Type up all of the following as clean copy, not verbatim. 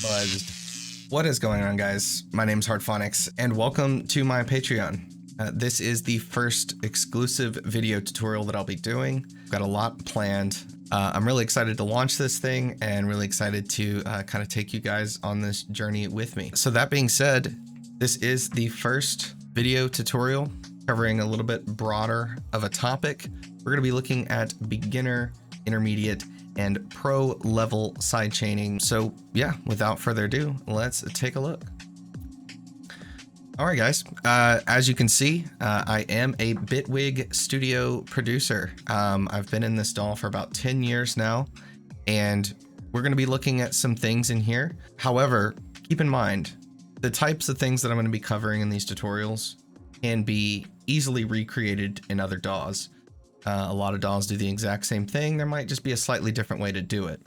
Buzzed. What is going on, guys? My name's Hardphonics, and welcome to my Patreon. This is the first exclusive video tutorial that I'll be doing. I've got a lot planned. I'm really excited to launch this thing and really excited to kind of take you guys on this journey with me. So that being said, this is the first video tutorial covering a little bit broader of a topic. We're going to be looking at beginner, intermediate, and pro level sidechaining. So yeah, without further ado, let's take a look. All right, guys, as you can see, I am a Bitwig studio producer. I've been in this DAW for about 10 years now, and we're going to be looking at some things in here. However, keep in mind, the types of things that I'm going to be covering in these tutorials can be easily recreated in other DAWs. A lot of DAWs do the exact same thing. There might just be a slightly different way to do it.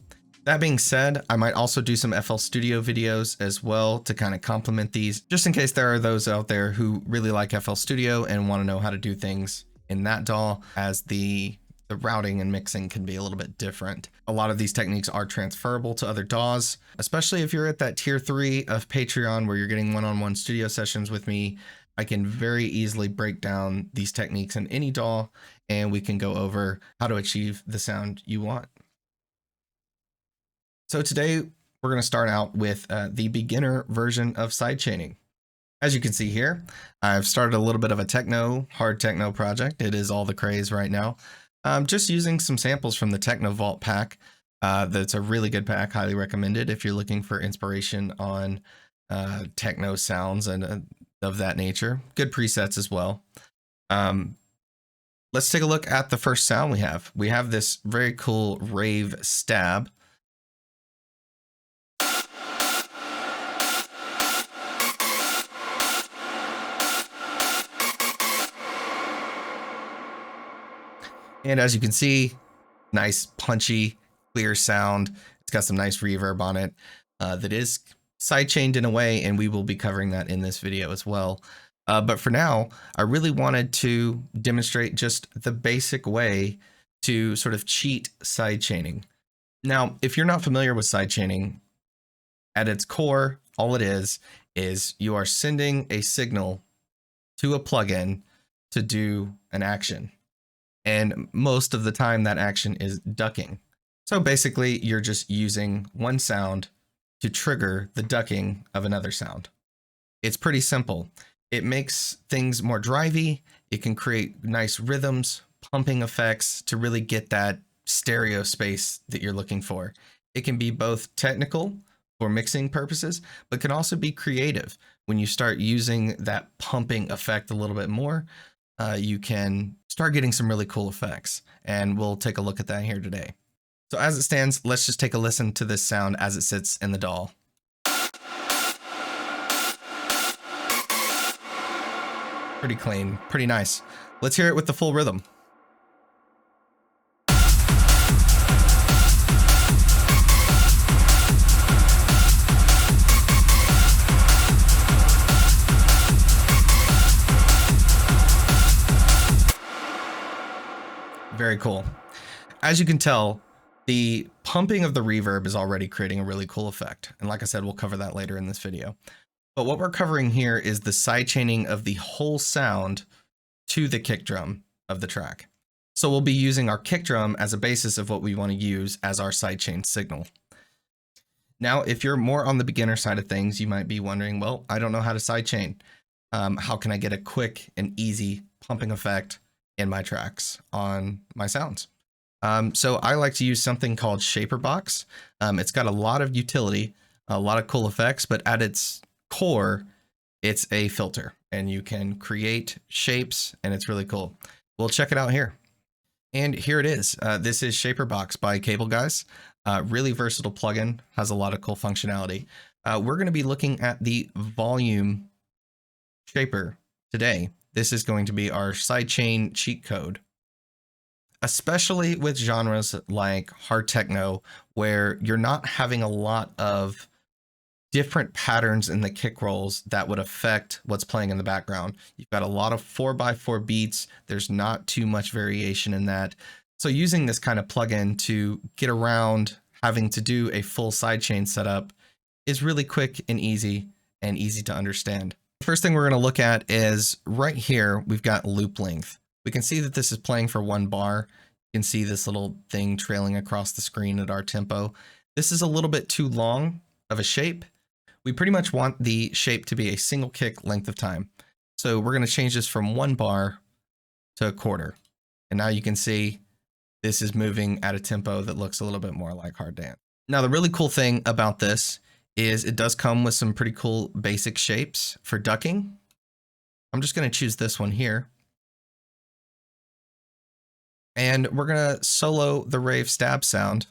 That being said, I might also do some FL Studio videos as well to kind of complement these, just in case there are those out there who really like FL Studio and want to know how to do things in that DAW, as the routing and mixing can be a little bit different. A lot of these techniques are transferable to other DAWs, especially if you're at that tier 3 of Patreon where you're getting one-on-one studio sessions with me. I can very easily break down these techniques in any DAW, and we can go over how to achieve the sound you want. So today we're going to start out with the beginner version of sidechaining. As you can see here, I've started a little bit of a hard techno project. It is all the craze right now. Just using some samples from the Techno Vault pack. That's a really good pack, highly recommended if you're looking for inspiration on techno sounds and of that nature. Good presets as well. Let's take a look at the first sound we have. We have this very cool rave stab. And as you can see, nice punchy, clear sound. It's got some nice reverb on it that is sidechained in a way, and we will be covering that in this video as well. But for now, I really wanted to demonstrate just the basic way to sort of cheat sidechaining. Now, if you're not familiar with sidechaining, at its core, all it is you are sending a signal to a plugin to do an action. And most of the time that action is ducking. So basically you're just using one sound to trigger the ducking of another sound. It's pretty simple. It makes things more drivey. It can create nice rhythms, pumping effects to really get that stereo space that you're looking for. It can be both technical for mixing purposes, but can also be creative. When you start using that pumping effect a little bit more, you can start getting some really cool effects, and we'll take a look at that here today. So as it stands, let's just take a listen to this sound as it sits in the DAW. Pretty clean, pretty nice. Let's hear it with the full rhythm. Very cool. As you can tell, the pumping of the reverb is already creating a really cool effect. And like I said, we'll cover that later in this video. But what we're covering here is the sidechaining of the whole sound to the kick drum of the track. So we'll be using our kick drum as a basis of what we want to use as our sidechain signal. Now, if you're more on the beginner side of things, you might be wondering, well, I don't know how to sidechain. How can I get a quick and easy pumping effect in my tracks on my sounds? So I like to use something called Shaperbox. It's got a lot of utility, a lot of cool effects, but at its core, it's a filter, and you can create shapes, and it's really cool. We'll check it out here. And here it is. This is Shaperbox by Cableguys. Really versatile plugin, has a lot of cool functionality. We're going to be looking at the volume shaper today. This is going to be our sidechain cheat code, especially with genres like hard techno, where you're not having a lot of different patterns in the kick rolls that would affect what's playing in the background. You've got a lot of 4x4 beats. There's not too much variation in that. So using this kind of plugin to get around having to do a full sidechain setup is really quick and easy to understand. The first thing we're going to look at is right here, we've got loop length. We can see that this is playing for 1 bar. You can see this little thing trailing across the screen at our tempo. This is a little bit too long of a shape. We pretty much want the shape to be a single kick length of time. So we're going to change this from 1 bar to 1/4. And now you can see this is moving at a tempo that looks a little bit more like hard dance. Now, the really cool thing about this is it does come with some pretty cool basic shapes for ducking. I'm just going to choose this one here. And we're going to solo the rave stab sound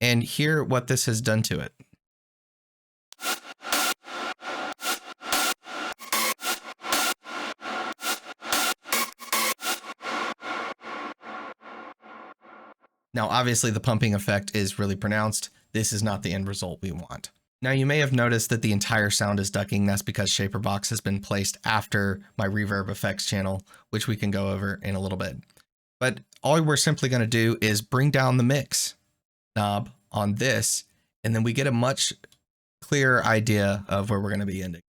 and hear what this has done to it. Now, obviously the pumping effect is really pronounced. This is not the end result we want. Now, you may have noticed that the entire sound is ducking. That's because Shaperbox has been placed after my reverb effects channel, which we can go over in a little bit. But all we're simply going to do is bring down the mix knob on this, and then we get a much clearer idea of where we're going to be ending.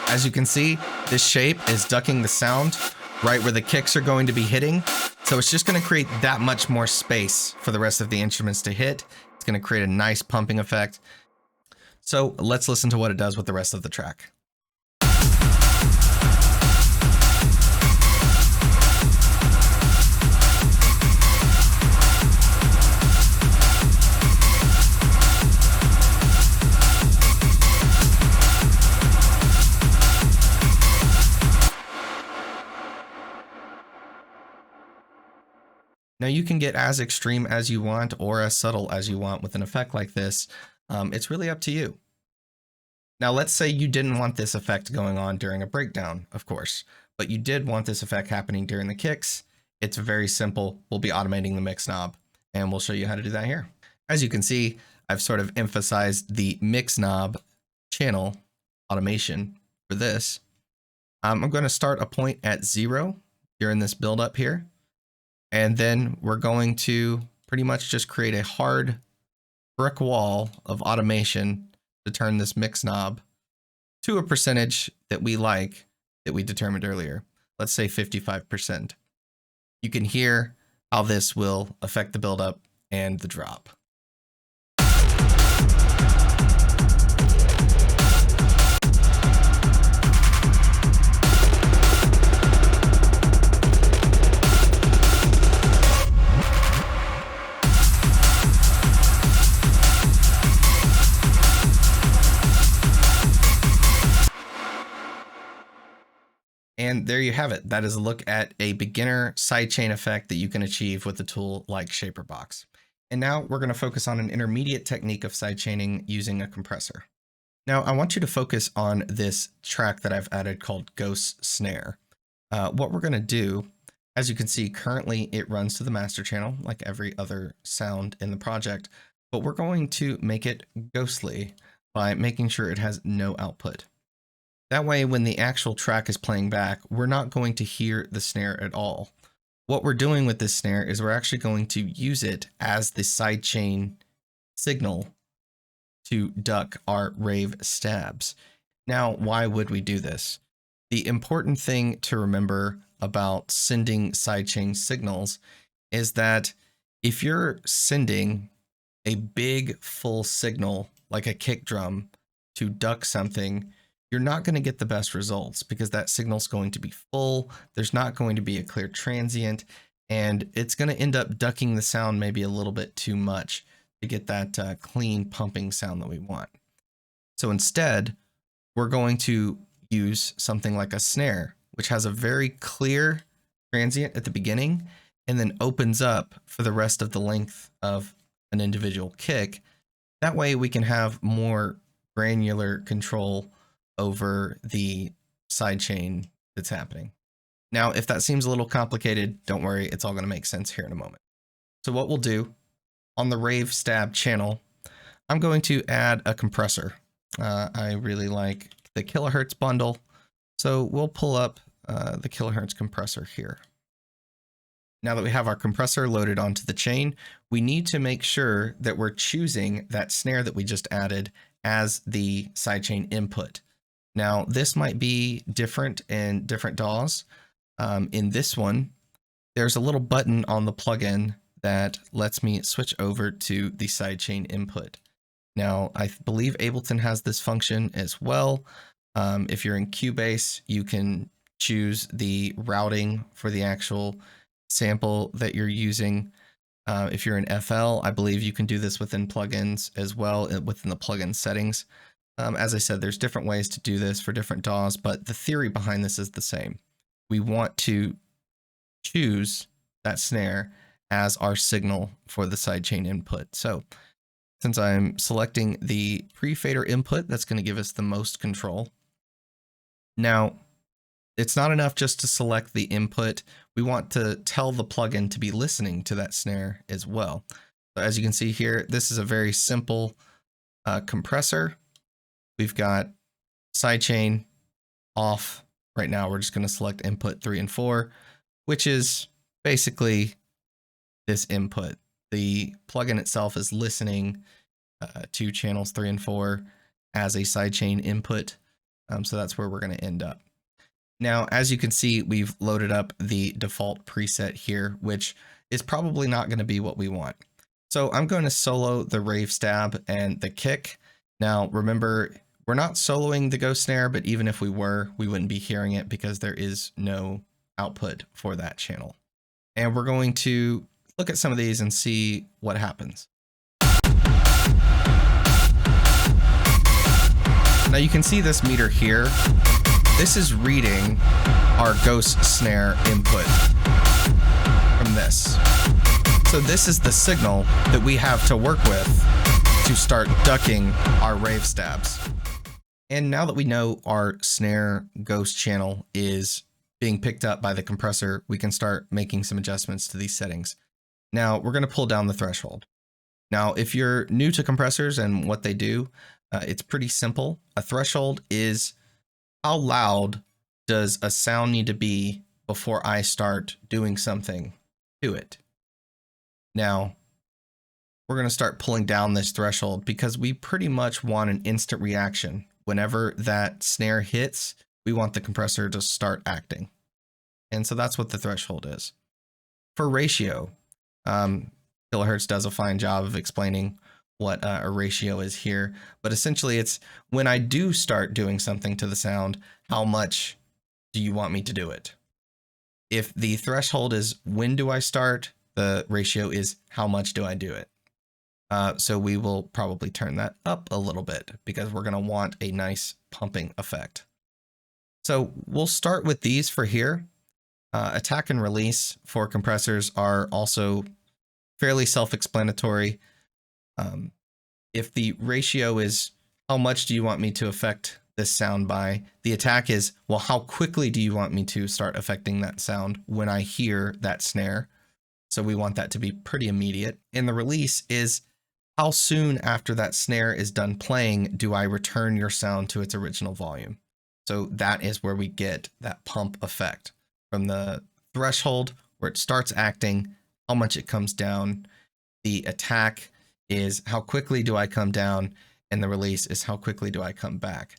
As you can see, this shape is ducking the sound right where the kicks are going to be hitting. So it's just going to create that much more space for the rest of the instruments to hit. It's going to create a nice pumping effect. So let's listen to what it does with the rest of the track. Now you can get as extreme as you want or as subtle as you want with an effect like this. It's really up to you. Now let's say you didn't want this effect going on during a breakdown, of course, but you did want this effect happening during the kicks. It's very simple. We'll be automating the mix knob and we'll show you how to do that here. As you can see, I've sort of emphasized the mix knob channel automation for this. I'm going to start a point at 0 during this build up here. And then we're going to pretty much just create a hard brick wall of automation to turn this mix knob to a percentage that we like, that we determined earlier. Let's say 55%. You can hear how this will affect the buildup and the drop. And there you have it. That is a look at a beginner sidechain effect that you can achieve with a tool like Shaperbox. And now we're going to focus on an intermediate technique of sidechaining using a compressor. Now I want you to focus on this track that I've added called Ghost Snare. What we're going to do, as you can see, currently it runs to the master channel like every other sound in the project, but we're going to make it ghostly by making sure it has no output. That way, when the actual track is playing back, we're not going to hear the snare at all. What we're doing with this snare is we're actually going to use it as the sidechain signal to duck our rave stabs. Now, why would we do this? The important thing to remember about sending sidechain signals is that if you're sending a big full signal like a kick drum to duck something, you're not going to get the best results because that signal's going to be full. There's not going to be a clear transient, and it's going to end up ducking the sound maybe a little bit too much to get that clean pumping sound that we want. So instead, we're going to use something like a snare, which has a very clear transient at the beginning and then opens up for the rest of the length of an individual kick. That way we can have more granular control over the sidechain that's happening. Now, if that seems a little complicated, don't worry, it's all going to make sense here in a moment. So what we'll do on the Rave Stab channel, I'm going to add a compressor. I really like the kilohertz bundle, so we'll pull up the kilohertz compressor here. Now that we have our compressor loaded onto the chain, we need to make sure that we're choosing that snare that we just added as the sidechain input. Now, this might be different in different DAWs. In this one, there's a little button on the plugin that lets me switch over to the sidechain input. Now, I believe Ableton has this function as well. If you're in Cubase, you can choose the routing for the actual sample that you're using. If you're in FL, I believe you can do this within plugins as well, within the plugin settings. As I said, there's different ways to do this for different DAWs, but the theory behind this is the same. We want to choose that snare as our signal for the sidechain input. So since I'm selecting the pre-fader input, that's going to give us the most control. Now, it's not enough just to select the input. We want to tell the plugin to be listening to that snare as well. So as you can see here, this is a very simple compressor. We've got sidechain off. Right now, we're just going to select input 3 and 4, which is basically this input. The plugin itself is listening to channels 3 and 4 as a sidechain input. So that's where we're going to end up. Now, as you can see, we've loaded up the default preset here, which is probably not going to be what we want. So I'm going to solo the rave stab and the kick. Now, remember, we're not soloing the ghost snare, but even if we were, we wouldn't be hearing it because there is no output for that channel. And we're going to look at some of these and see what happens. Now you can see this meter here. This is reading our ghost snare input from this. So this is the signal that we have to work with to start ducking our rave stabs. And now that we know our snare ghost channel is being picked up by the compressor, we can start making some adjustments to these settings. Now we're going to pull down the threshold. Now, if you're new to compressors and what they do, it's pretty simple. A threshold is how loud does a sound need to be before I start doing something to it. Now, we're going to start pulling down this threshold because we pretty much want an instant reaction. Whenever that snare hits, we want the compressor to start acting. And so that's what the threshold is. For ratio, Kilohertz does a fine job of explaining what a ratio is here, but essentially it's when I do start doing something to the sound, how much do you want me to do it? If the threshold is when do I start, the ratio is how much do I do it? So we will probably turn that up a little bit because we're going to want a nice pumping effect. So we'll start with these for here. Attack and release for compressors are also fairly self-explanatory. If the ratio is how much do you want me to affect this sound by, the attack is, well, how quickly do you want me to start affecting that sound when I hear that snare? So we want that to be pretty immediate. And the release is how soon after that snare is done playing do I return your sound to its original volume? So that is where we get that pump effect from the threshold where it starts acting, how much it comes down. The attack is how quickly do I come down, and the release is how quickly do I come back.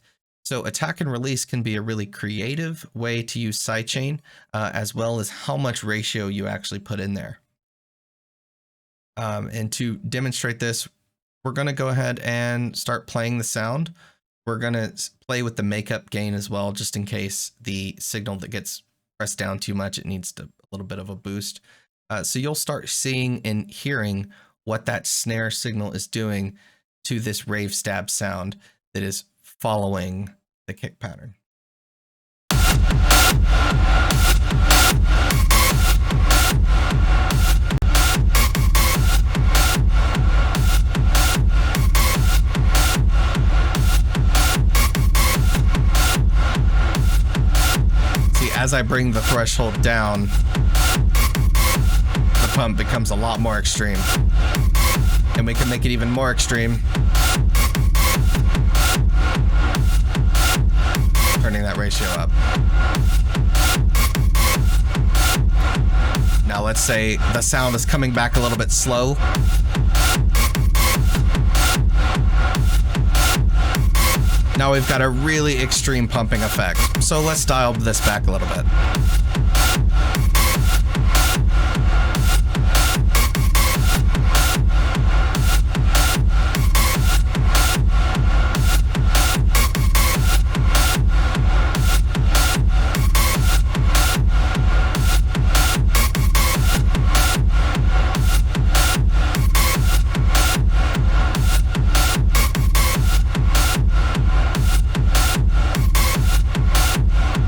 So attack and release can be a really creative way to use sidechain, as well as how much ratio you actually put in there. And to demonstrate this, we're going to go ahead and start playing the sound. We're going to play with the makeup gain as well, just in case the signal that gets pressed down too much, it needs a little bit of a boost. So you'll start seeing and hearing what that snare signal is doing to this rave stab sound that is following the kick pattern. See, as I bring the threshold down, the pump becomes a lot more extreme. And we can make it even more extreme, turning that ratio up. Now let's say the sound is coming back a little bit slow. Now we've got a really extreme pumping effect. So let's dial this back a little bit.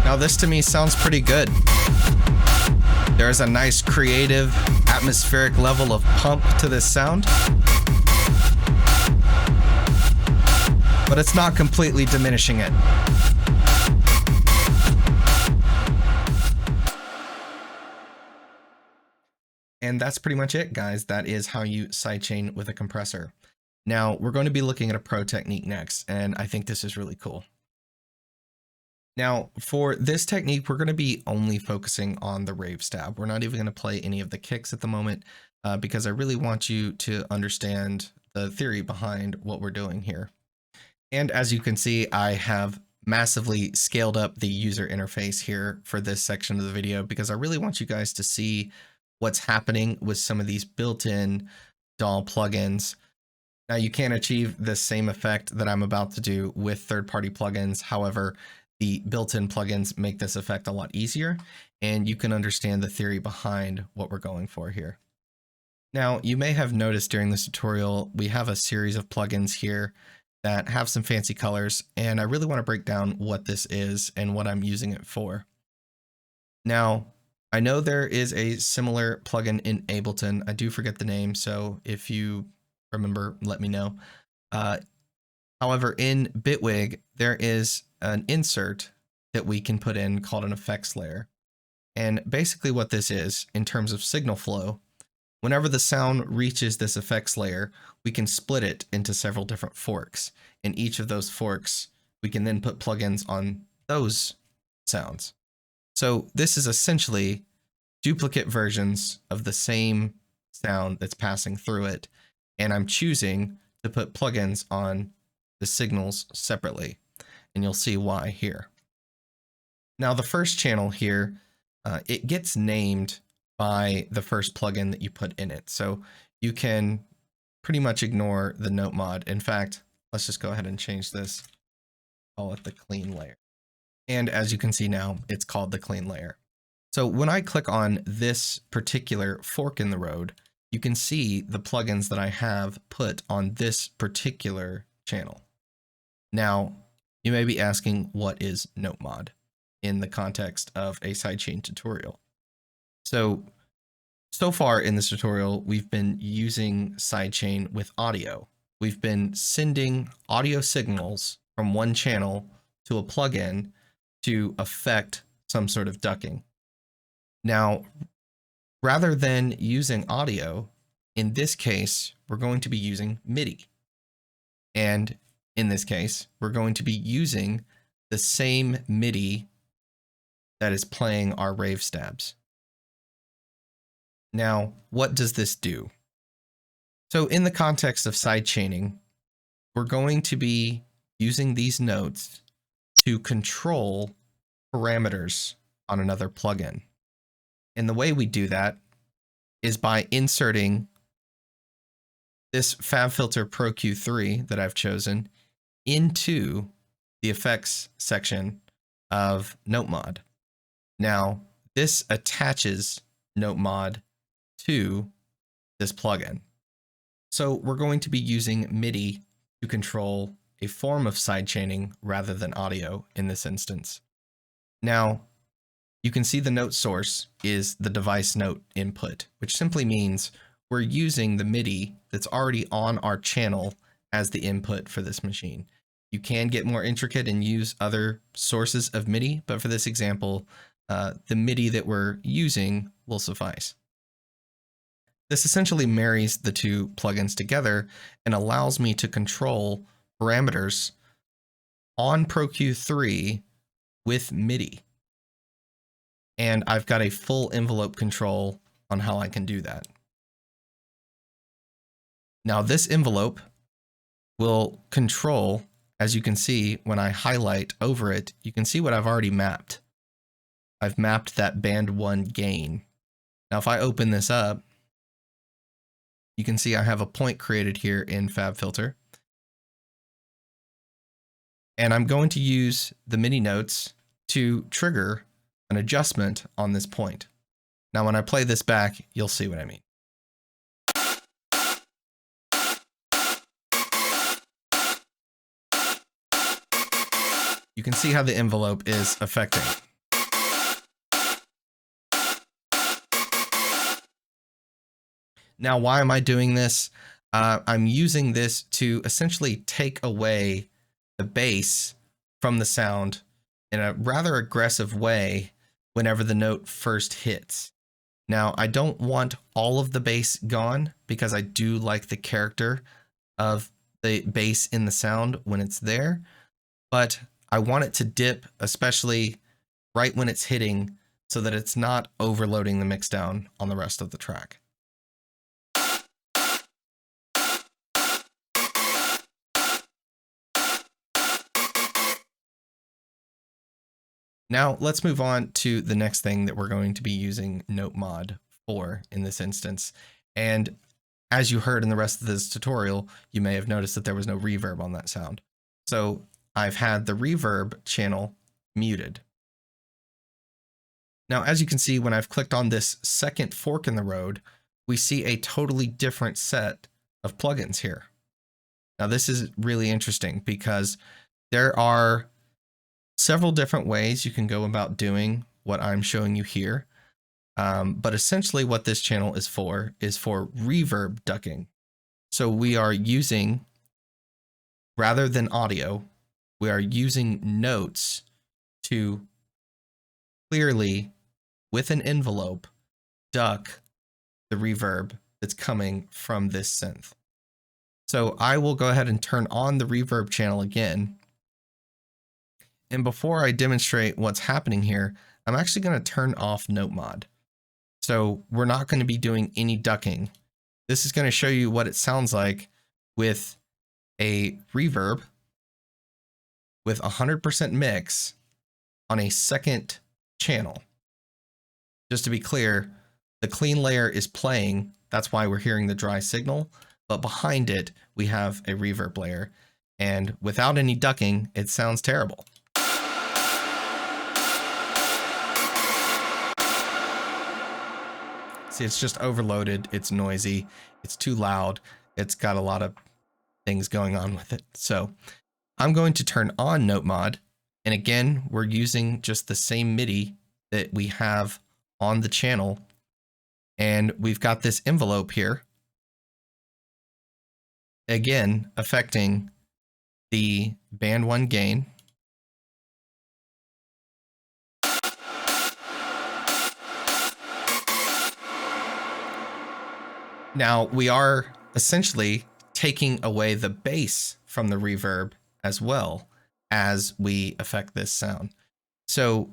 Now this to me sounds pretty good. There's a nice creative atmospheric level of pump to this sound, but it's not completely diminishing it. And that's pretty much it, guys. That is how you sidechain with a compressor. Now we're going to be looking at a pro technique next, and I think this is really cool. Now, for this technique, we're going to be only focusing on the rave stab. We're not even going to play any of the kicks at the moment because I really want you to understand the theory behind what we're doing here. And as you can see, I have massively scaled up the user interface here for this section of the video because I really want you guys to see what's happening with some of these built-in DAW plugins. Now, you can't achieve the same effect that I'm about to do with third-party plugins. However, the built-in plugins make this effect a lot easier, and you can understand the theory behind what we're going for here. Now, you may have noticed during this tutorial, we have a series of plugins here that have some fancy colors, and I really want to break down what this is and what I'm using it for. Now, I know there is a similar plugin in Ableton. I do forget the name, so if you remember, let me know. However, in Bitwig, there is an insert that we can put in called an effects layer. And basically what this is, in terms of signal flow, whenever the sound reaches this effects layer, we can split it into several different forks. In each of those forks, we can then put plugins on those sounds. So this is essentially duplicate versions of the same sound that's passing through it. And I'm choosing to put plugins on the signals separately, and you'll see why here. Now, the first channel here, it gets named by the first plugin that you put in it. So you can pretty much ignore the note mod. In fact, let's just go ahead and change this. Call it the clean layer. And as you can see now, it's called the clean layer. So when I click on this particular fork in the road, you can see the plugins that I have put on this particular channel. Now, you may be asking, what is note mod in the context of a sidechain tutorial? So far in this tutorial, we've been using sidechain with audio. We've been sending audio signals from one channel to a plugin to affect some sort of ducking. Now, rather than using audio, in this case, we're going to be using MIDI. And in this case, we're going to be using the same MIDI that is playing our rave stabs. Now, what does this do? So in the context of sidechaining, we're going to be using these notes to control parameters on another plugin. And the way we do that is by inserting this FabFilter Pro Q3 that I've chosen into the effects section of Note Mod. Now, this attaches Note Mod to this plugin. So we're going to be using MIDI to control a form of sidechaining rather than audio in this instance. Now, you can see the note source is the device note input, which simply means we're using the MIDI that's already on our channel as the input for this machine. You can get more intricate and use other sources of MIDI, but for this example, the MIDI that we're using will suffice. This essentially marries the two plugins together and allows me to control parameters on Pro Q3 with MIDI. And I've got a full envelope control on how I can do that. Now this envelope will control, as you can see, when I highlight over it, you can see what I've already mapped. I've mapped that band 1 gain. Now if I open this up, you can see I have a point created here in FabFilter. And I'm going to use the MIDI notes to trigger an adjustment on this point. Now when I play this back, you'll see what I mean. You can see how the envelope is affecting. Now, why am I doing this? I'm using this to essentially take away the bass from the sound in a rather aggressive way whenever the note first hits. Now, I don't want all of the bass gone because I do like the character of the bass in the sound when it's there, but I want it to dip, especially right when it's hitting, so that it's not overloading the mixdown on the rest of the track. Now let's move on to the next thing that we're going to be using Note Mod for in this instance. And as you heard in the rest of this tutorial, you may have noticed that there was no reverb on that sound. So I've had the reverb channel muted. Now, as you can see, when I've clicked on this second fork in the road, we see a totally different set of plugins here. Now, this is really interesting because there are several different ways you can go about doing what I'm showing you here. But essentially what this channel is for reverb ducking. So we are using, rather than audio, we are using notes to clearly, with an envelope, duck the reverb that's coming from this synth. So I will go ahead and turn on the reverb channel again. And before I demonstrate what's happening here, I'm actually going to turn off Note Mod. So we're not going to be doing any ducking. This is going to show you what it sounds like with a reverb with 100% mix on a second channel. Just to be clear, the clean layer is playing. That's why we're hearing the dry signal. But behind it, we have a reverb layer. And without any ducking, it sounds terrible. See, it's just overloaded, it's noisy, it's too loud, it's got a lot of things going on with it. So I'm going to turn on Note Mod, and again, we're using just the same MIDI that we have on the channel, and we've got this envelope here, again, affecting the band 1 gain. Now we are essentially taking away the bass from the reverb as well as we affect this sound. So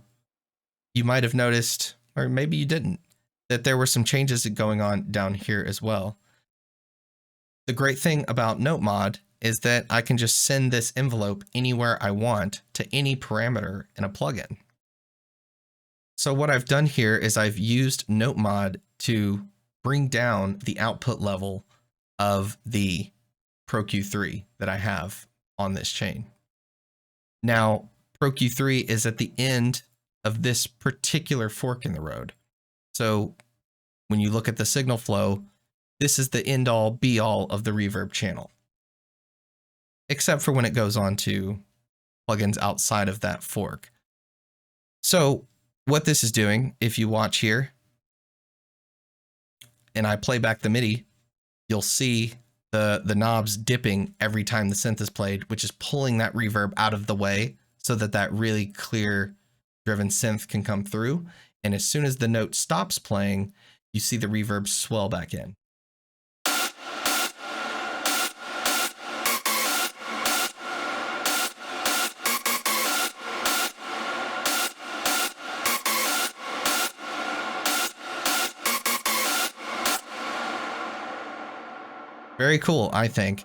you might have noticed, or maybe you didn't, that there were some changes going on down here as well. The great thing about Note Mod is that I can just send this envelope anywhere I want to any parameter in a plugin. So what I've done here is I've used Note Mod to bring down the output level of the Pro Q3 that I have on this chain. Now, Pro Q3 is at the end of this particular fork in the road. So when you look at the signal flow, this is the end all be all of the reverb channel, except for when it goes on to plugins outside of that fork. So what this is doing, if you watch here, and I play back the MIDI, you'll see the knobs dipping every time the synth is played, which is pulling that reverb out of the way so that that really clear driven synth can come through. And as soon as the note stops playing, you see the reverb swell back in. Very cool, I think.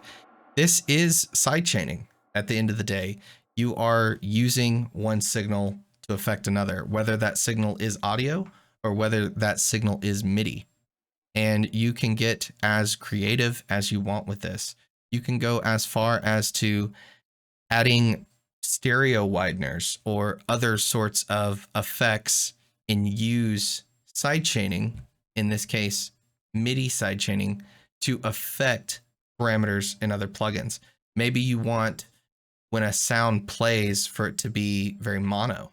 This is sidechaining. At the end of the day, you are using one signal to affect another, whether that signal is audio or whether that signal is MIDI. And you can get as creative as you want with this. You can go as far as to adding stereo wideners or other sorts of effects and use sidechaining, in this case, MIDI sidechaining, to affect parameters in other plugins. Maybe you want when a sound plays for it to be very mono,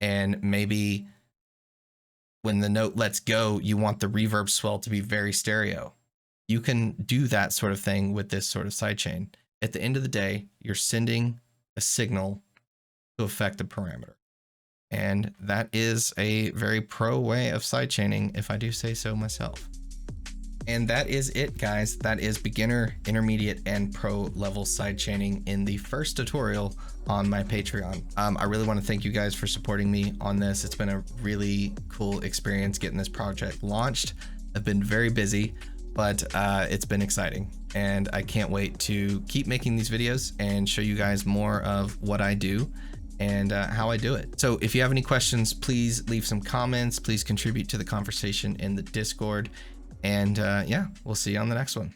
and maybe when the note lets go, you want the reverb swell to be very stereo. You can do that sort of thing with this sort of sidechain. At the end of the day, you're sending a signal to affect a parameter. And that is a very pro way of sidechaining, if I do say so myself. And that is it, guys. That is beginner, intermediate, and pro level sidechaining in the first tutorial on my Patreon. I really want to thank you guys for supporting me on this. It's been a really cool experience getting this project launched. I've been very busy, but it's been exciting. And I can't wait to keep making these videos and show you guys more of what I do and how I do it. So if you have any questions, please leave some comments. Please contribute to the conversation in the Discord. And yeah, we'll see you on the next one.